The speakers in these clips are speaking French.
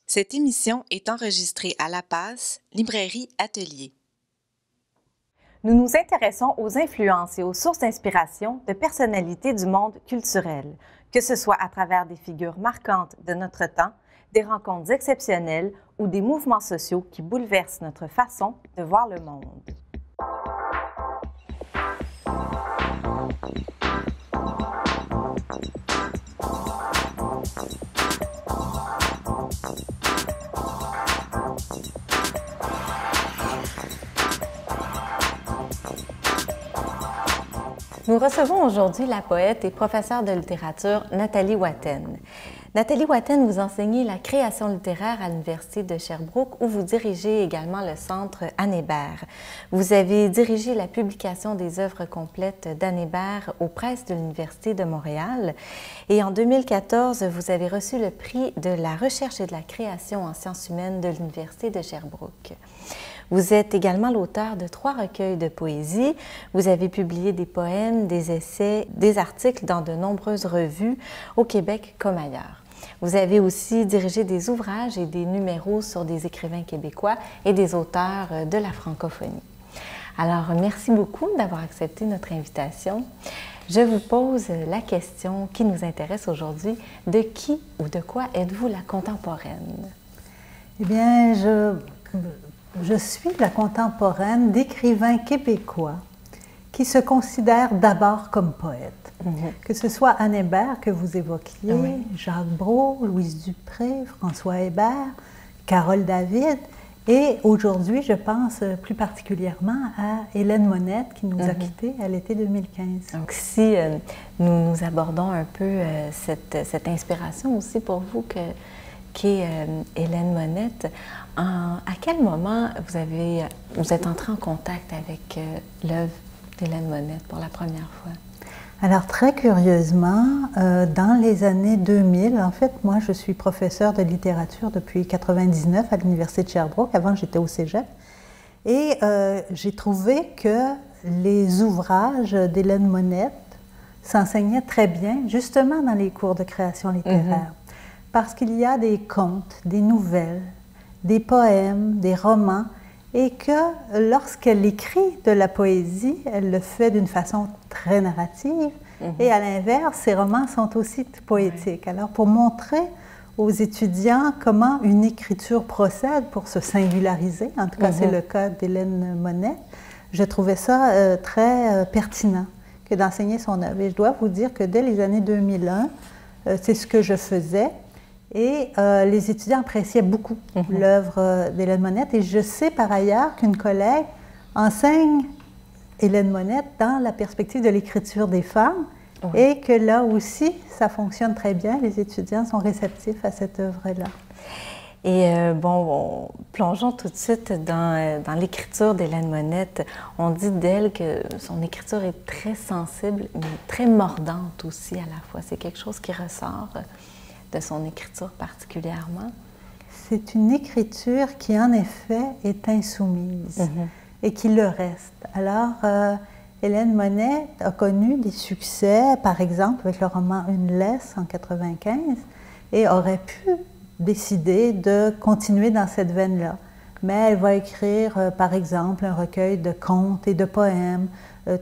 Cette émission est enregistrée à La Passe, librairie Atelier. Nous nous intéressons aux influences et aux sources d'inspiration de personnalités du monde culturel, que ce soit à travers des figures marquantes de notre temps, des rencontres exceptionnelles ou des mouvements sociaux qui bouleversent notre façon de voir le monde. Nous recevons aujourd'hui la poète et professeure de littérature Nathalie Watten. Nathalie Watten, vous enseignez la création littéraire à l'Université de Sherbrooke où vous dirigez également le Centre Anne Hébert. Vous avez dirigé la publication des œuvres complètes d'Anne Hébert aux presses de l'Université de Montréal et en 2014, vous avez reçu le prix de la recherche et de la création en sciences humaines de l'Université de Sherbrooke. Vous êtes également l'auteur de 3 recueils de poésie. Vous avez publié des poèmes, des essais, des articles dans de nombreuses revues au Québec comme ailleurs. Vous avez aussi dirigé des ouvrages et des numéros sur des écrivains québécois et des auteurs de la francophonie. Alors, merci beaucoup d'avoir accepté notre invitation. Je vous pose la question qui nous intéresse aujourd'hui. De qui ou de quoi êtes-vous la contemporaine? Eh bien, je suis la contemporaine d'écrivains québécois qui se considèrent d'abord comme poètes. Que ce soit Anne Hébert que vous évoquiez, Jacques Brault, Louise Dupré, François Hébert, Carole David, et aujourd'hui, je pense plus particulièrement à Hélène Monette qui nous a quittés à l'été 2015. Donc si nous abordons un peu cette inspiration aussi pour vous qu'est Hélène Monette, à quel moment vous êtes entrée en contact avec l'œuvre d'Hélène Monette pour la première fois? Alors, très curieusement, dans les années 2000, en fait, moi, je suis professeure de littérature depuis 1999 à l'Université de Sherbrooke. Avant, j'étais au Cégep. Et j'ai trouvé que les ouvrages d'Hélène Monette s'enseignaient très bien, justement dans les cours de création littéraire. Parce qu'il y a des contes, des nouvelles, des poèmes, des romans, et que lorsqu'elle écrit de la poésie, elle le fait d'une façon très narrative, et à l'inverse, ses romans sont aussi poétiques. Alors, pour montrer aux étudiants comment une écriture procède pour se singulariser, en tout cas c'est le cas d'Hélène Monette, je trouvais ça très pertinent que d'enseigner son œuvre. Et je dois vous dire que dès les années 2001, c'est ce que je faisais. Et les étudiants appréciaient beaucoup l'œuvre d'Hélène Monette. Et je sais par ailleurs qu'une collègue enseigne Hélène Monette dans la perspective de l'écriture des femmes et que là aussi, ça fonctionne très bien. Les étudiants sont réceptifs à cette œuvre-là. Et plongeons tout de suite dans l'écriture d'Hélène Monette. On dit d'elle que son écriture est très sensible, mais très mordante aussi à la fois. C'est quelque chose qui ressort de son écriture particulièrement? C'est une écriture qui, en effet, est insoumise et qui le reste. Alors, Hélène Monette a connu des succès, par exemple, avec le roman Une laisse en 1995, et aurait pu décider de continuer dans cette veine-là. Mais elle va écrire, par exemple, un recueil de contes et de poèmes,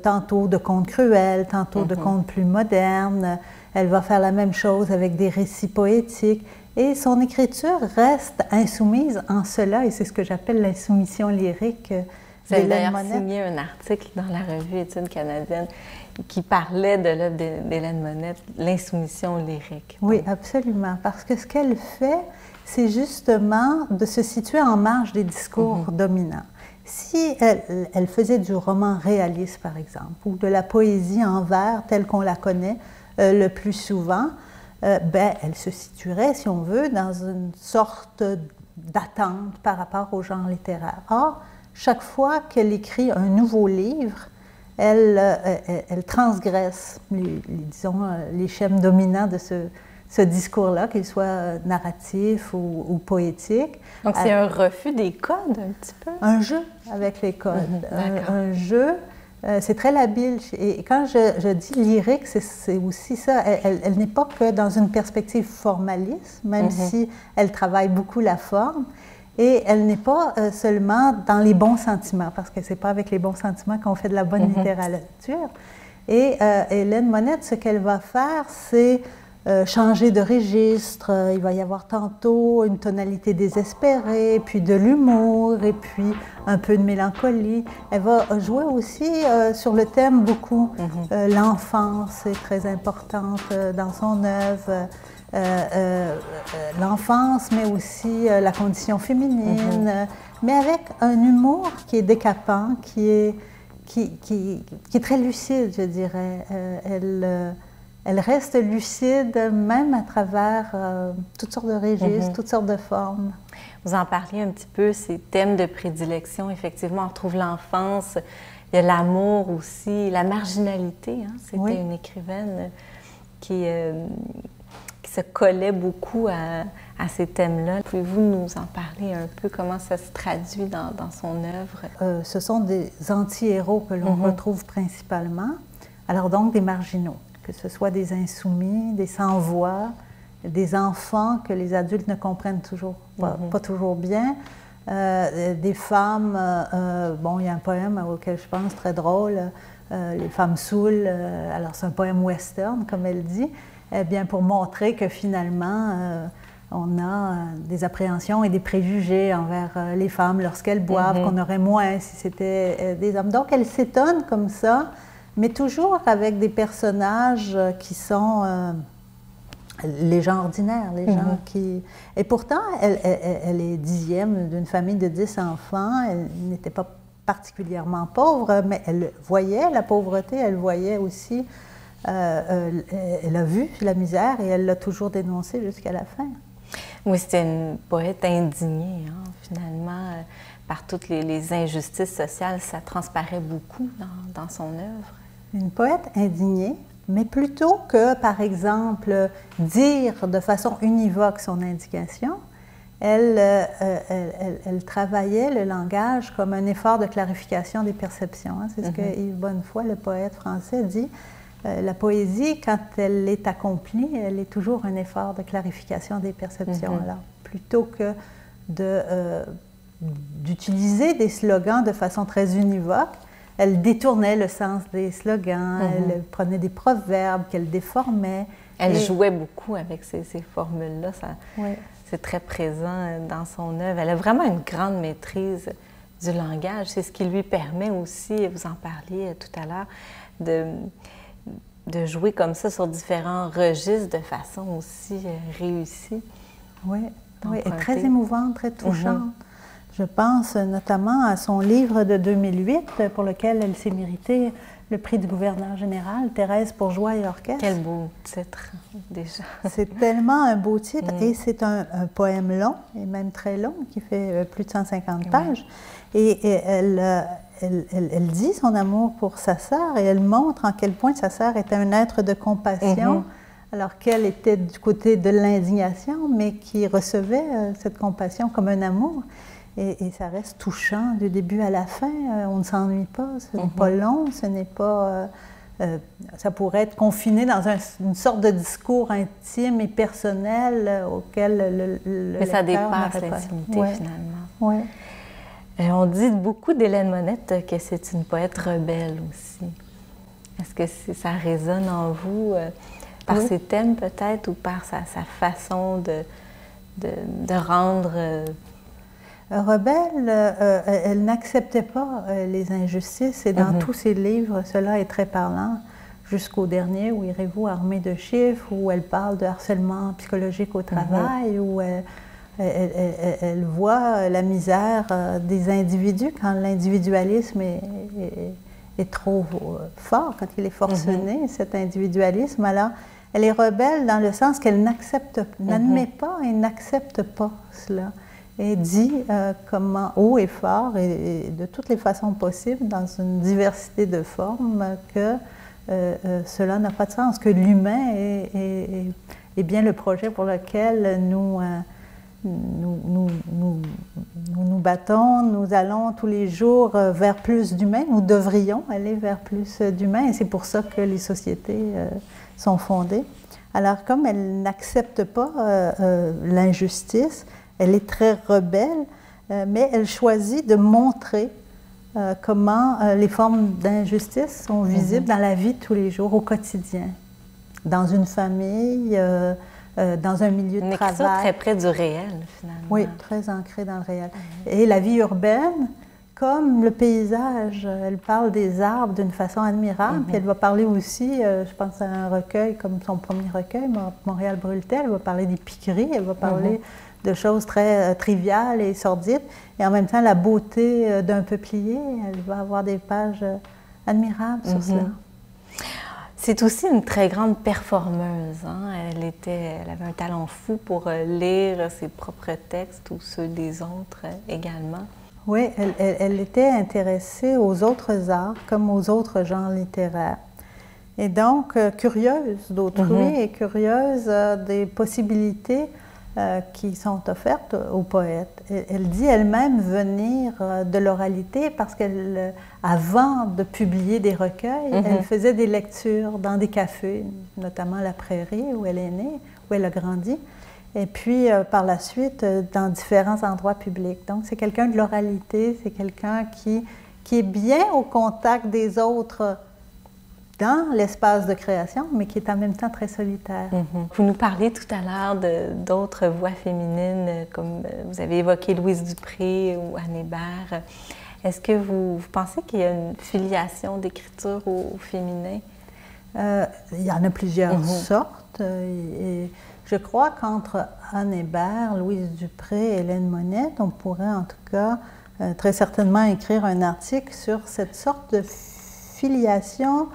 tantôt de contes cruels, tantôt de contes plus modernes. Elle va faire la même chose avec des récits poétiques. Et son écriture reste insoumise en cela, et c'est ce que j'appelle l'insoumission lyrique d'Hélène Monette. Vous avez d'ailleurs signé un article dans la revue Études canadiennes qui parlait de l'œuvre d'Hélène Monette, l'insoumission lyrique. Oui, absolument, parce que ce qu'elle fait, c'est justement de se situer en marge des discours dominants. Si elle faisait du roman réaliste, par exemple, ou de la poésie en vers telle qu'on la connaît le plus souvent, elle se situerait, si on veut, dans une sorte d'attente par rapport au genre littéraire. Or, chaque fois qu'elle écrit un nouveau livre, elle transgresse, disons, les schèmes dominants de ce discours-là, qu'il soit narratif ou poétique. Donc, c'est un refus des codes, un petit peu? Un jeu avec les codes. Un jeu c'est très labile. Et quand je dis lyrique, c'est aussi ça. Elle n'est pas que dans une perspective formaliste, même si elle travaille beaucoup la forme. Et elle n'est pas seulement dans les bons sentiments, parce que c'est pas avec les bons sentiments qu'on fait de la bonne littérature. Et Hélène Monette, ce qu'elle va faire, c'est changer de registre. Il va y avoir tantôt une tonalité désespérée, puis de l'humour, et puis un peu de mélancolie. Elle va jouer aussi sur le thème beaucoup. L'enfance est très importante dans son œuvre. L'enfance, mais aussi la condition féminine, mais avec un humour qui est décapant, qui est très lucide, je dirais. Elle reste lucide même à travers toutes sortes de registres, toutes sortes de formes. Vous en parliez un petit peu, ces thèmes de prédilection. Effectivement, on retrouve l'enfance, il y a l'amour aussi, la marginalité. Hein? C'était une écrivaine qui se collait beaucoup à ces thèmes-là. Pouvez-vous nous en parler un peu, comment ça se traduit dans son œuvre? Ce sont des anti-héros que l'on retrouve principalement, alors donc des marginaux, que ce soit des insoumis, des sans-voix, des enfants que les adultes ne comprennent toujours pas toujours bien, des femmes, bon, il y a un poème auquel je pense très drôle, Les femmes saoules, alors c'est un poème western, comme elle dit, eh bien, pour montrer que finalement, on a des appréhensions et des préjugés envers les femmes lorsqu'elles boivent, qu'on aurait moins si c'était des hommes. Donc, elle s'étonne comme ça, mais toujours avec des personnages qui sont les gens ordinaires, les gens qui... Et pourtant, elle est 10e d'une famille de 10 enfants, elle n'était pas particulièrement pauvre, mais elle voyait la pauvreté, elle voyait aussi... elle a vu la misère et elle l'a toujours dénoncée jusqu'à la fin. Oui, c'était une poète indignée, hein, finalement, par toutes les injustices sociales. Ça transparaît beaucoup dans son œuvre. Une poète indignée, mais plutôt que, par exemple, dire de façon univoque son indignation, elle travaillait le langage comme un effort de clarification des perceptions. Hein. C'est ce que Yves Bonnefoy, le poète français, dit. La poésie, quand elle est accomplie, elle est toujours un effort de clarification des perceptions. Alors, plutôt que d'utiliser des slogans de façon très univoque, elle détournait le sens des slogans, elle prenait des proverbes qu'elle déformait. Elle jouait beaucoup avec ces formules-là. C'est très présent dans son œuvre. Elle a vraiment une grande maîtrise du langage. C'est ce qui lui permet aussi, vous en parliez tout à l'heure, de jouer comme ça sur différents registres de façon aussi réussie. Oui, et très émouvante, très touchante. Je pense notamment à son livre de 2008 pour lequel elle s'est méritée le prix du gouverneur général, Thérèse pour Joie et Orchestre. Quel beau titre, déjà. C'est tellement un beau titre et c'est un poème long, et même très long, qui fait plus de 150 pages. Et elle dit son amour pour sa sœur et elle montre en quel point sa sœur était un être de compassion, alors qu'elle était du côté de l'indignation, mais qui recevait cette compassion comme un amour. Et ça reste touchant du début à la fin. On ne s'ennuie pas, ce n'est pas long, ce n'est pas... ça pourrait être confiné dans une sorte de discours intime et personnel auquel le mais ça lecteur dépasse n'aurait pas. l'intimité, finalement. Oui. On dit beaucoup d'Hélène Monette que c'est une poète rebelle aussi. Est-ce que ça résonne en vous par ses thèmes peut-être ou par sa façon de rendre... Rebelle, elle n'acceptait pas les injustices et dans tous ses livres, cela est très parlant, jusqu'au dernier, où Irez-vous armé de chiffres, où elle parle de harcèlement psychologique au travail, où elle voit la misère des individus quand l'individualisme est trop fort, quand il est forcené, cet individualisme. Alors, elle est rebelle dans le sens qu'elle n'admet pas et n'accepte pas cela. Et dit comment haut et fort et de toutes les façons possibles, dans une diversité de formes, que cela n'a pas de sens, que l'humain est bien le projet pour lequel nous battons, nous allons tous les jours vers plus d'humains, nous devrions aller vers plus d'humains, et c'est pour ça que les sociétés sont fondées. Alors, comme elle n'accepte pas l'injustice, elle est très rebelle, mais elle choisit de montrer comment les formes d'injustice sont visibles dans la vie de tous les jours, au quotidien, dans une famille, dans un milieu de travail. Une écriture très près du réel, finalement. Oui, très ancrée dans le réel. Et la vie urbaine, comme le paysage, elle parle des arbres d'une façon admirable, puis elle va parler aussi, je pense à un recueil comme son premier recueil, Montréal brûle-t-elle, elle va parler des piqueries, elle va parler de choses très triviales et sordides, et en même temps la beauté d'un peuplier, elle va avoir des pages admirables sur cela. C'est aussi une très grande performeuse. Hein? Elle avait un talent fou pour lire ses propres textes ou ceux des autres également. Oui, elle était intéressée aux autres arts comme aux autres genres littéraires. Et donc, curieuse d'autrui et curieuse des possibilités qui sont offertes aux poètes. Elle dit elle-même venir de l'oralité parce qu'elle, avant de publier des recueils, elle faisait des lectures dans des cafés, notamment La Prairie, où elle est née, où elle a grandi, et puis par la suite dans différents endroits publics. Donc c'est quelqu'un de l'oralité, c'est quelqu'un qui est bien au contact des autres dans l'espace de création, mais qui est en même temps très solitaire. Vous nous parlez tout à l'heure d'autres voix féminines, comme vous avez évoqué Louise Dupré ou Anne Hébert. Est-ce que vous pensez qu'il y a une filiation d'écriture au féminin? Il y en a plusieurs sortes. Et je crois qu'entre Anne Hébert, Louise Dupré et Hélène Monette, on pourrait en tout cas très certainement écrire un article sur cette sorte de filiation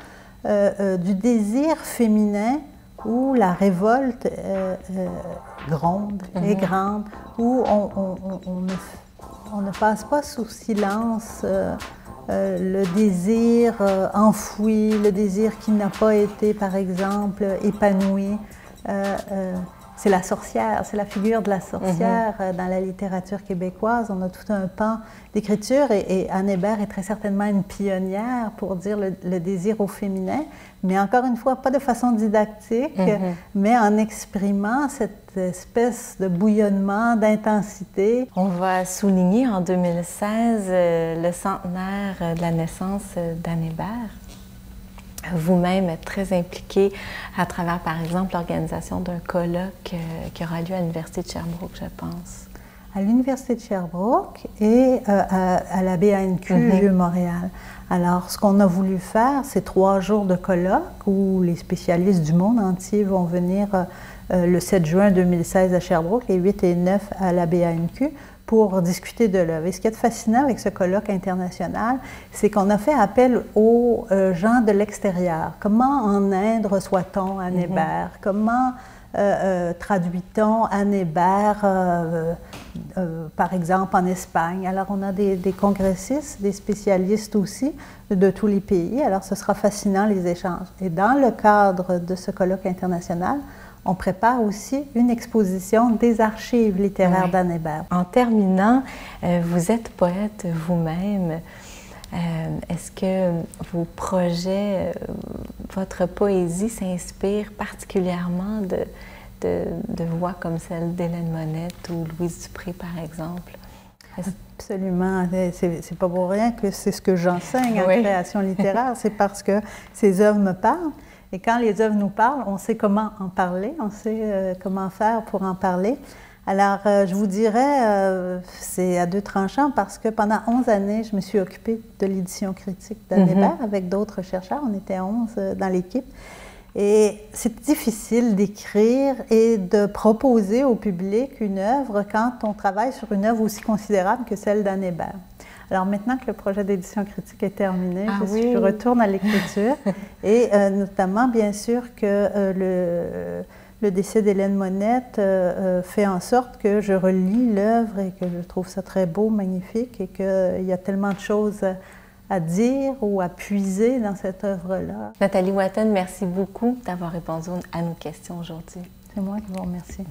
du désir féminin où la révolte gronde, est grande, où on ne passe pas sous silence le désir enfoui, le désir qui n'a pas été, par exemple, épanoui. C'est la sorcière, c'est la figure de la sorcière dans la littérature québécoise. On a tout un pan d'écriture et Anne Hébert est très certainement une pionnière pour dire le désir au féminin, mais encore une fois, pas de façon didactique, mais en exprimant cette espèce de bouillonnement, d'intensité. On va souligner en 2016 le centenaire de la naissance d'Anne Hébert. Vous-même êtes très impliquée à travers, par exemple, l'organisation d'un colloque qui aura lieu à l'Université de Sherbrooke, je pense. À l'Université de Sherbrooke et à la BANQ Vieux-Montréal. Alors, ce qu'on a voulu faire, c'est 3 jours de colloque où les spécialistes du monde entier vont venir le 7 juin 2016 à Sherbrooke, les 8 et 9 à la BANQ, pour discuter de l'œuvre. Et ce qui est fascinant avec ce colloque international, c'est qu'on a fait appel aux gens de l'extérieur. Comment en Inde reçoit-on Anne Hébert? Comment traduit-on Anne Hébert, par exemple, en Espagne? Alors, on a des congressistes, des spécialistes aussi de tous les pays. Alors, ce sera fascinant, les échanges. Et dans le cadre de ce colloque international, on prépare aussi une exposition des archives littéraires d'Anne Hébert. En terminant, vous êtes poète vous-même. Est-ce que vos projets, votre poésie s'inspire particulièrement de voix comme celle d'Hélène Monette ou Louise Dupré, par exemple? Absolument. C'est pas pour rien que c'est ce que j'enseigne en création littéraire. C'est parce que ces œuvres me parlent. Et quand les œuvres nous parlent, on sait comment en parler, on sait comment faire pour en parler. Alors, je vous dirais, c'est à 2 tranchants parce que pendant 11 années, je me suis occupée de l'édition critique d'Anne Hébert avec d'autres chercheurs. On était 11 dans l'équipe. Et c'est difficile d'écrire et de proposer au public une œuvre quand on travaille sur une œuvre aussi considérable que celle d'Anne Hébert. Alors maintenant que le projet d'édition critique est terminé, je retourne à l'écriture et notamment, bien sûr, que le décès d'Hélène Monette fait en sorte que je relis l'œuvre et que je trouve ça très beau, magnifique et qu'il y a tellement de choses à dire ou à puiser dans cette œuvre-là. Nathalie Watten, merci beaucoup d'avoir répondu à nos questions aujourd'hui. C'est moi qui vous remercie.